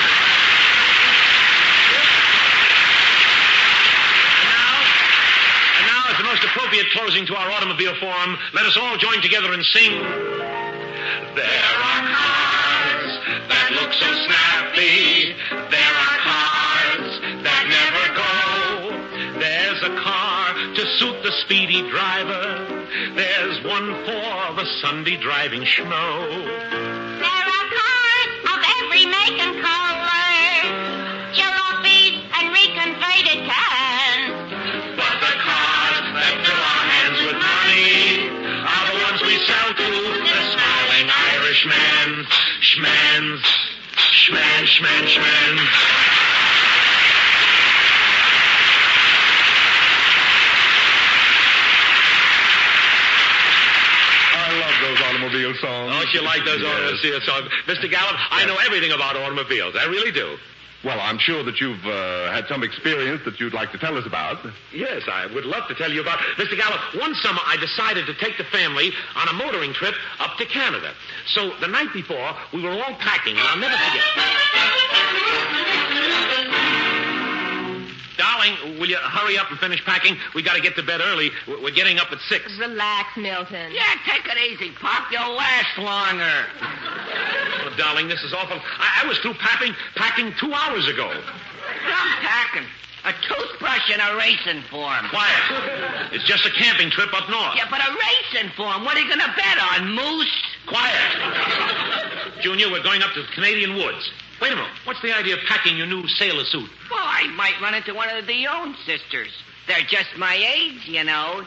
And now, as the most appropriate closing to our automobile forum, let us all join together and sing. There are cars that look so snappy. There are cars that never go. There's a car to suit the speedy driver. There's one for the Sunday driving schmo. There are cars of every make and color, jalopies and reconverted cans. But the cars that fill our hands with money are the ones we sell to the smiling Irishman. Schmans, schman, schman, schman. Those automobile songs. Don't you like those automobile songs? Mr. Gallup, I know everything about automobiles. I really do. Well, I'm sure that you've had some experience that you'd like to tell us about. Yes, I would love to tell you about. Mr. Gallup, one summer I decided to take the family on a motoring trip up to Canada. So the night before, we were all packing, and I'll never forget. Darling, will you hurry up and finish packing? We got to get to bed early. We're getting up at 6. Relax, Milton. Yeah, take it easy, Pop. You'll last longer. Oh, darling, this is awful. I was through packing 2 hours ago. I'm packing. A toothbrush and a racing form. Quiet. It's just a camping trip up north. Yeah, but a racing form. What are you going to bet on, Moose? Quiet. Junior, we're going up to the Canadian woods. Wait a minute. What's the idea of packing your new sailor suit? Well, I might run into one of the Dion sisters. They're just my age, you know.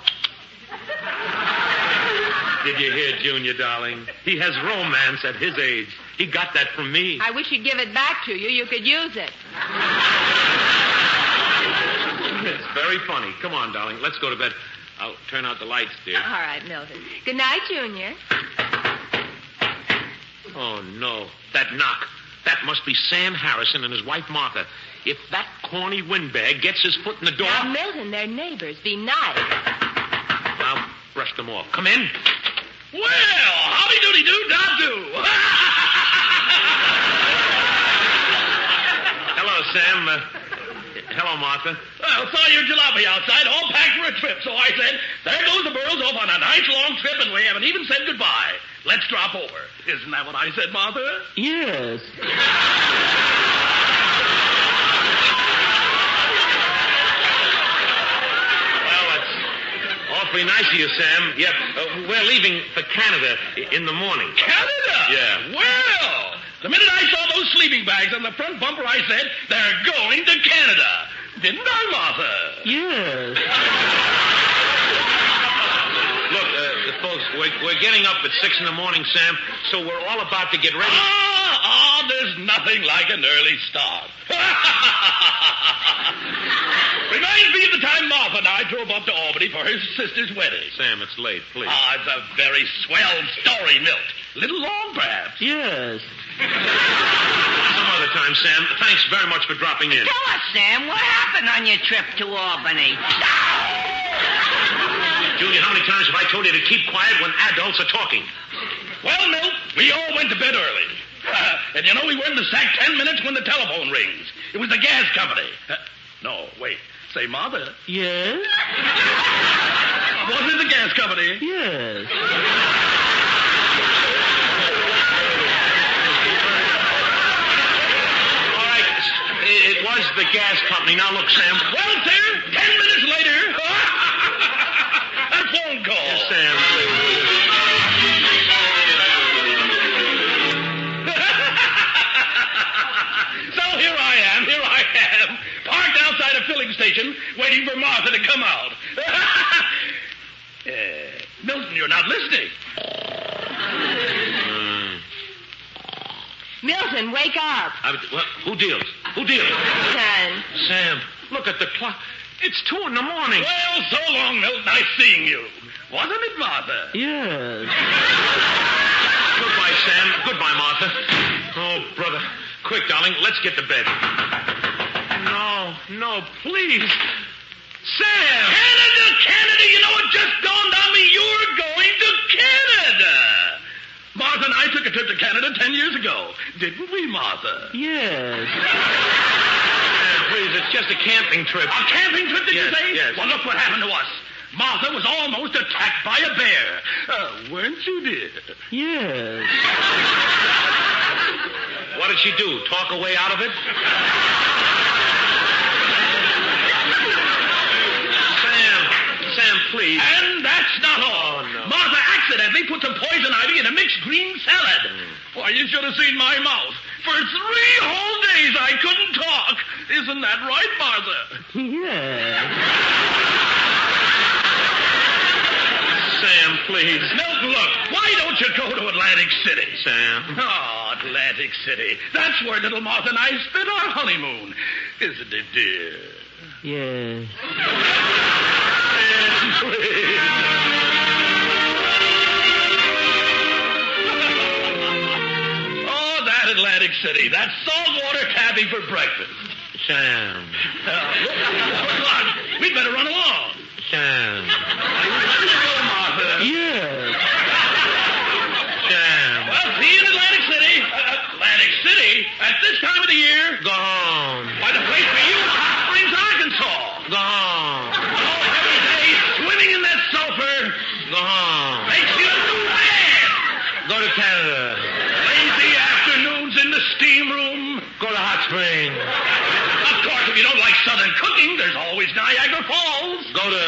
Did you hear Junior, darling? He has romance at his age. He got that from me. I wish he'd give it back to you. You could use it. It's very funny. Come on, darling. Let's go to bed. I'll turn out the lights, dear. All right, Milton. Good night, Junior. Oh, no. That knock. That must be Sam Harrison and his wife, Martha. If that corny windbag gets his foot in the door... Now, Milton, they're neighbors. Be nice. I'll brush them off. Come in. Well, howdy doody do, da do. Hello, Sam. Hello, Martha. Well, saw your jalopy outside, all packed for a trip. So I said, there goes the Burles off on a nice long trip, and we haven't even said goodbye. Let's drop over. Isn't that what I said, Martha? Yes. Well, that's awfully nice of you, Sam. Yep, we're leaving for Canada in the morning. Canada? Yeah. Well, the minute I saw those sleeping bags on the front bumper, I said, they're going to Canada. Didn't I, Martha? Yes. Look, folks, we're getting up at 6 in the morning, Sam, so we're all about to get ready. There's nothing like an early start. Reminds me of the time Martha and I drove up to Albany for her sister's wedding. Sam, it's late, please. It's a very swell story, Milt. Little long, perhaps. Yes. Some other time, Sam. Thanks very much for dropping in. Tell us, Sam, what happened on your trip to Albany? Junior, how many times have I told you to keep quiet when adults are talking? Well, Milt, we all went to bed early. And you know, we were in the sack 10 minutes when the telephone rings. It was the gas company. No, wait. Say, Martha. Yes? Was it the gas company? Yes. All right. It was the gas company. Now, look, Sam. Well, sir, 10 minutes later, a phone call. Yes, Sam, please. Here I am, parked outside a filling station, waiting for Martha to come out. Milton, you're not listening. Milton, wake up. Who deals? Who deals? Son. Sam, look at the clock. It's 2 in the morning. Well, so long, Milton. Nice seeing you. Wasn't it, Martha? Yes. Goodbye, Sam. Goodbye, Martha. Oh, brother. Quick, darling, let's get to bed. No, please. Sam! Canada! Canada? You know, it just dawned on me you're going to Canada. Martha and I took a trip to Canada 10 years ago. Didn't we, Martha? Yes. Please, it's just a camping trip. A camping trip, did you say? Yes. Well, look what happened to us. Martha was almost attacked by a bear. Weren't you, dear? Yes. What did she do? Talk her way out of it? Sam, please. And that's not all. Oh, no. Martha accidentally put some poison ivy in a mixed green salad. Why, you should have seen my mouth. For 3 whole days I couldn't talk. Isn't that right, Martha? Yes. Sam, please. Milton, look, why don't you go to Atlantic City? Sam. Oh, Atlantic City. That's where little Martha and I spent our honeymoon. Isn't it, dear? Yes. Sam, please. Oh, that Atlantic City. That saltwater tabby for breakfast. Sam. Look, we'd better run along. Sam. Go, Martha. Yes. Sam. Well, see you in Atlantic City. Atlantic City? At this time of the year? Go home. Why, the place for you is Hot Springs, Arkansas. Go home. Oh, every day swimming in that sulfur. Go home. Makes you a new man. Go to Canada. Lazy afternoons in the steam room. Go to Hot Springs. Of course, if you don't like Southern cooking, there's always Niagara Falls. Go to...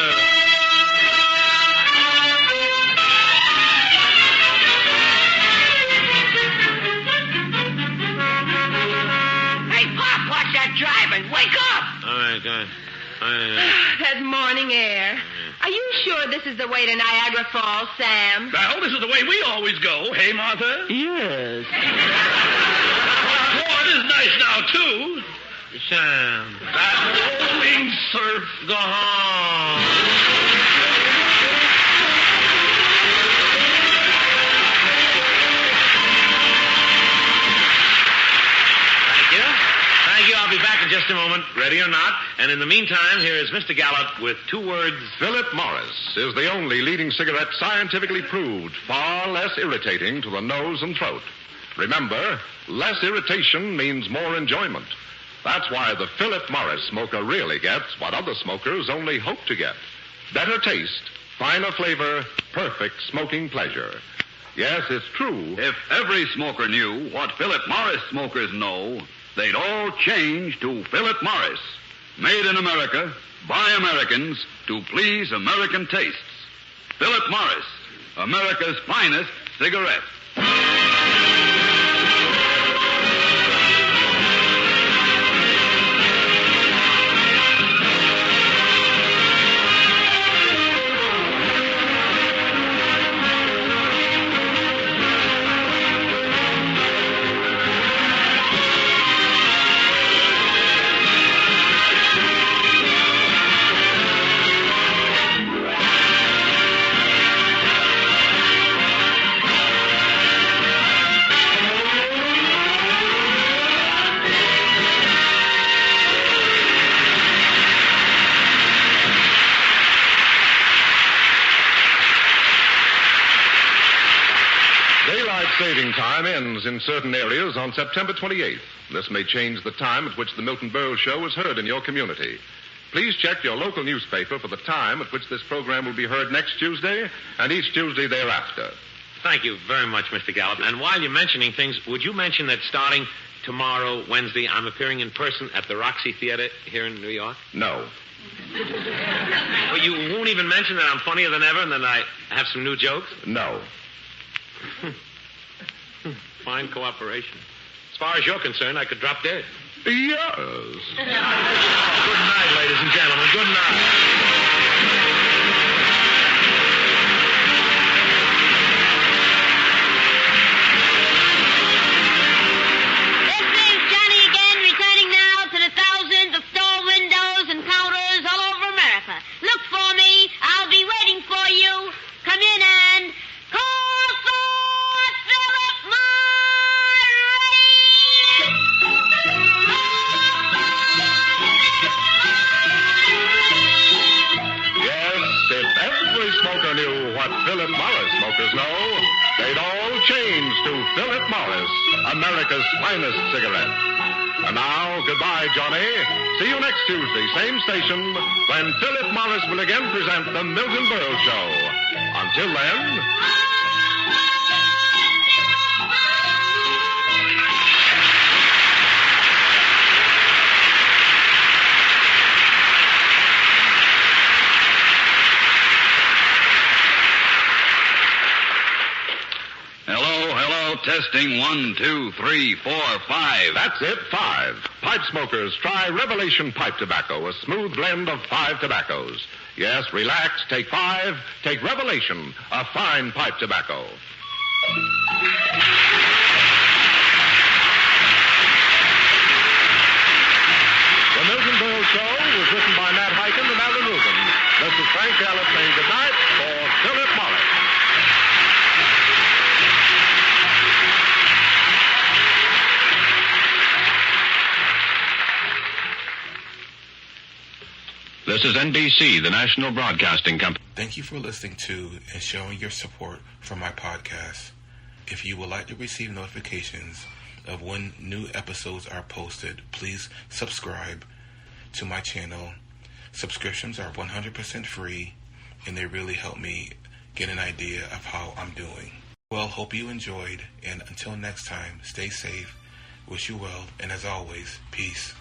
Hey, Pop, watch that driving. Wake up! All right, go ahead. That morning air. Are you sure this is the way to Niagara Falls, Sam? Well, this is the way we always go. Hey, Martha? Yes. Ford is nice now, too. Sam. That rolling surf. Go home. Thank you. I'll be back in just a moment, ready or not. And in the meantime, here is Mr. Gallup with 2 words. Philip Morris is the only leading cigarette scientifically proved far less irritating to the nose and throat. Remember, less irritation means more enjoyment. That's why the Philip Morris smoker really gets what other smokers only hope to get. Better taste, finer flavor, perfect smoking pleasure. Yes, it's true. If every smoker knew what Philip Morris smokers know, they'd all change to Philip Morris. Made in America, by Americans, to please American tastes. Philip Morris, America's finest cigarette. Saving time ends in certain areas on September 28th. This may change the time at which the Milton Berle Show is heard in your community. Please check your local newspaper for the time at which this program will be heard next Tuesday and each Tuesday thereafter. Thank you very much, Mr. Gallup. And while you're mentioning things, would you mention that starting tomorrow, Wednesday, I'm appearing in person at the Roxy Theater here in New York? No. Well, you won't even mention that I'm funnier than ever and that I have some new jokes? No. Fine cooperation. As far as you're concerned, I could drop dead. Yes. Good night, ladies and gentlemen. Good night. Look for me. I'll be waiting for you. Come in and call for Philip Morris. smokers know they'd all change to Philip Morris, America's finest cigarette. And now, goodbye, Johnny. See you next Tuesday, same station, when Philip Morris will again present the Milton Berle Show. Until then... Testing 1, 2, 3, 4, 5. That's it, 5. Pipe smokers, try Revelation Pipe Tobacco, a smooth blend of 5 tobaccos. Yes, relax, take 5, take Revelation, a fine pipe tobacco. The Milton Berle Show was written by Matt Hyken and Alan Rubin. This is Frank Gallup saying goodnight for Philip Morris. This is NBC, the National Broadcasting Company. Thank you for listening to and showing your support for my podcast. If you would like to receive notifications of when new episodes are posted, please subscribe to my channel. Subscriptions are 100% free, and they really help me get an idea of how I'm doing. Well, hope you enjoyed, and until next time, stay safe, wish you well, and as always, peace.